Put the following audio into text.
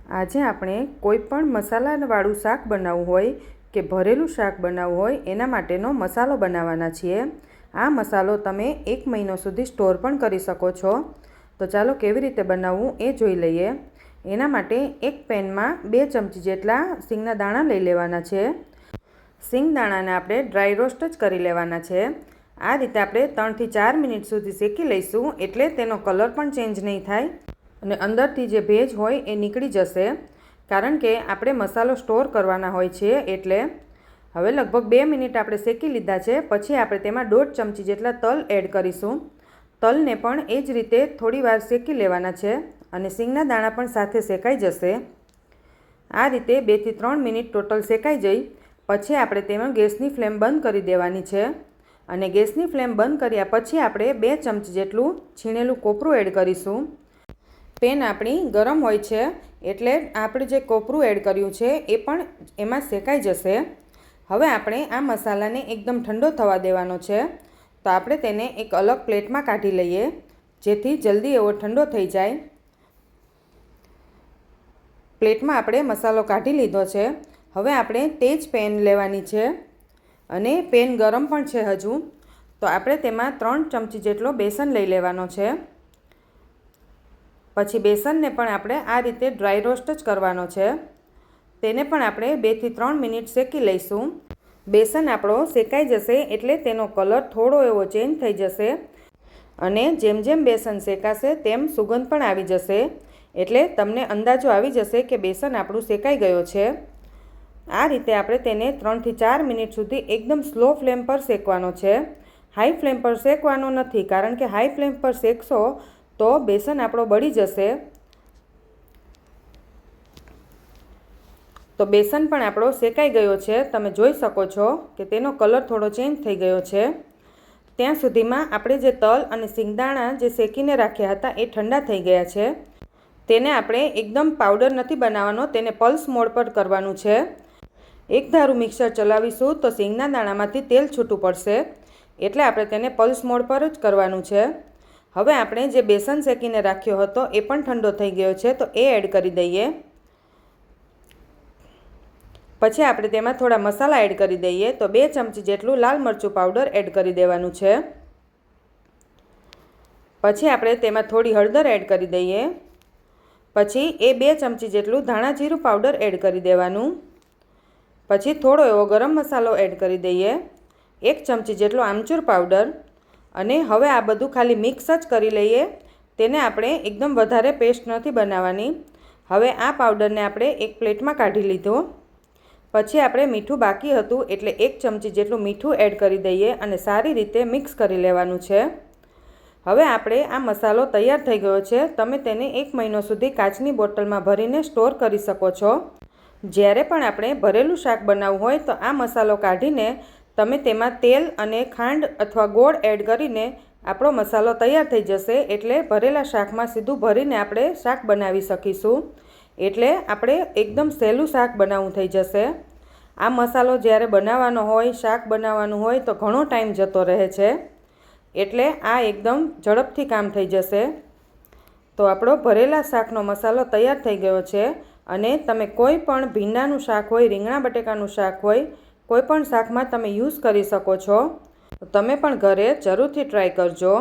આજે આપણે કોઈ પણ મસાલાવાળું શાક બનાવવું હોય કે ભરેલું શાક બનાવવું હોય એના માટેનો મસાલો બનાવવાના છીએ। આ મસાલો તમે 1 મહિનો સુધી સ્ટોર પણ કરી શકો છો। તો ચાલો કેવી રીતે બનાવવું એ જોઈ લઈએ। એના માટે એક પેનમાં 2 ચમચી જેટલા સિંગના દાણા લઈ લેવાના છે। સિંગ દાણાને આપણે ડ્રાય રોસ્ટ જ કરી લેવાના છે। આ રીતે આપણે 3 થી 4 મિનિટ સુધી શેકી લઈશું, એટલે તેનો કલર પણ ચેન્જ નહીં થાય અને અંદરથી જે ભેજ હોય એ નીકળી જશે, કારણ કે આપણે મસાલો સ્ટોર કરવાના હોય છે। એટલે હવે લગભગ 2 મિનિટ આપણે શેકી લીધા છે। પછી આપણે તેમાં 1.5 ચમચી જેટલા તલ એડ કરીશું। તલને પણ એ જ રીતે થોડી વાર શેકી લેવાના છે અને સિંગના દાણા પણ સાથે શેકાઈ જશે। આ રીતે 2 થી 3 મિનિટ ટોટલ શેકાઈ જઈ પછી આપણે તેમાં ગેસની ફ્લેમ બંધ કરી દેવાની છે અને ગેસની ફ્લેમ બંધ કર્યા પછી આપણે 2 ચમચી જેટલું છીણેલું કોપરું એડ કરીશું। પેન આપણી ગરમ હોય છે, એટલે આપણે જે કોપરું એડ કર્યું છે એ પણ એમાં શેકાઈ જશે। હવે આપણે આ મસાલાને એકદમ ઠંડો થવા દેવાનો છે। તો આપણે તેને એક અલગ પ્લેટમાં કાઢી લઈએ, જેથી જલ્દી એવો ઠંડો થઈ જાય। પ્લેટમાં આપણે મસાલો કાઢી લીધો છે। હવે આપણે તે જ પેન લેવાની છે અને પેન ગરમ પણ છે હજુ, તો આપણે તેમાં 3 ચમચી જેટલો બેસન લઈ લેવાનો છે। પછી બેસનને પણ આપણે આ રીતે ડ્રાય રોસ્ટ જ કરવાનો છે। તેને પણ આપણે 2 થી 3 મિનિટ શેકી લઈશું। બેસન આપણો શેકાઈ જશે એટલે તેનો કલર થોડો એવો ચેન્જ થઈ જશે અને જેમ જેમ બેસન શેકાશે તેમ સુગંધ પણ આવી જશે, એટલે તમને અંદાજો આવી જશે કે બેસન આપણું શેકાઈ ગયો છે। આ રીતે આપણે તેને 3 થી 4 મિનિટ સુધી એકદમ સ્લો ફ્લેમ પર શેકવાનો છે। હાઈ ફ્લેમ પર શેકવાનો નથી, કારણ કે હાઈ ફ્લેમ પર શેકશો તો બેસન આપણો બળી જશે। તો બેસન પણ આપણો શેકાઈ ગયો છે, તમે જોઈ શકો છો કે તેનો કલર થોડો ચેન્જ થઈ ગયો છે। ત્યાં સુધીમાં આપણે જે તલ અને સિંગદાણા જે શેકીને રાખ્યા હતા એ ઠંડા થઈ ગયા છે। તેને આપણે એકદમ પાવડર નથી બનાવવાનો, તેને પલ્સ મોડ પર કરવાનું છે। એક ધારું મિક્સર ચલાવીશું તો સિંગના દાણામાંથી તેલ છૂટું પડશે, એટલે આપણે તેને પલ્સ મોડ પર જ કરવાનું છે। હવે આપણે જે બેસન શેકીને રાખ્યો હતો એ પણ ઠંડો થઈ ગયો છે, તો એ એડ કરી દઈએ। પછી આપણે તેમાં થોડા મસાલા એડ કરી દઈએ। તો 2 ચમચી જેટલું લાલ મરચું પાવડર એડ કરી દેવાનું છે। પછી આપણે તેમાં થોડી હળદર એડ કરી દઈએ। પછી એ 2 ચમચી જેટલું ધાણા જીરું પાવડર એડ કરી દેવાનું। પછી થોડો એવો ગરમ મસાલો એડ કરી દઈએ, 1 ચમચી જેટલો આમચૂર પાવડર, અને હવે આ બધું ખાલી મિક્સ જ કરી લઈએ। તેને આપણે એકદમ વધારે પેસ્ટ નથી બનાવવાની। હવે આ પાવડરને આપણે એક પ્લેટમાં કાઢી લીધો। પછી આપણે મીઠું બાકી હતું એટલે 1 ચમચી જેટલું મીઠું એડ કરી દઈએ અને સારી રીતે મિક્સ કરી લેવાનું છે। હવે આપણે આ મસાલો તૈયાર થઈ ગયો છે। તમે તેને 1 મહિનો સુધી કાચની બોટલમાં ભરીને સ્ટોર કરી શકો છો। જ્યારે પણ આપણે ભરેલું શાક બનાવવું હોય તો આ મસાલો કાઢીને તમે તેમાં તેલ અને ખાંડ અથવા ગોળ એડ કરીને આપણો મસાલો તૈયાર થઈ જશે। એટલે ભરેલા શાકમાં સીધું ભરીને આપણે શાક બનાવી શકીશું। એટલે આપણે એકદમ સહેલું શાક બનાવવું થઈ જશે। આ મસાલો જ્યારે બનાવવાનો હોય, શાક બનાવવાનું હોય તો ઘણો ટાઈમ જતો રહે છે, એટલે આ એકદમ ઝડપથી કામ થઈ જશે। તો આપણો ભરેલા શાકનો મસાલો તૈયાર થઈ ગયો છે અને તમે કોઈ પણ ભીંડાનું શાક હોય, રીંગણા બટેકાનું શાક હોય, કોઈ પણ શાકમાં તમે યુઝ કરી શકો છો। તો તમે પણ ઘરે જરૂરથી ટ્રાય કરજો।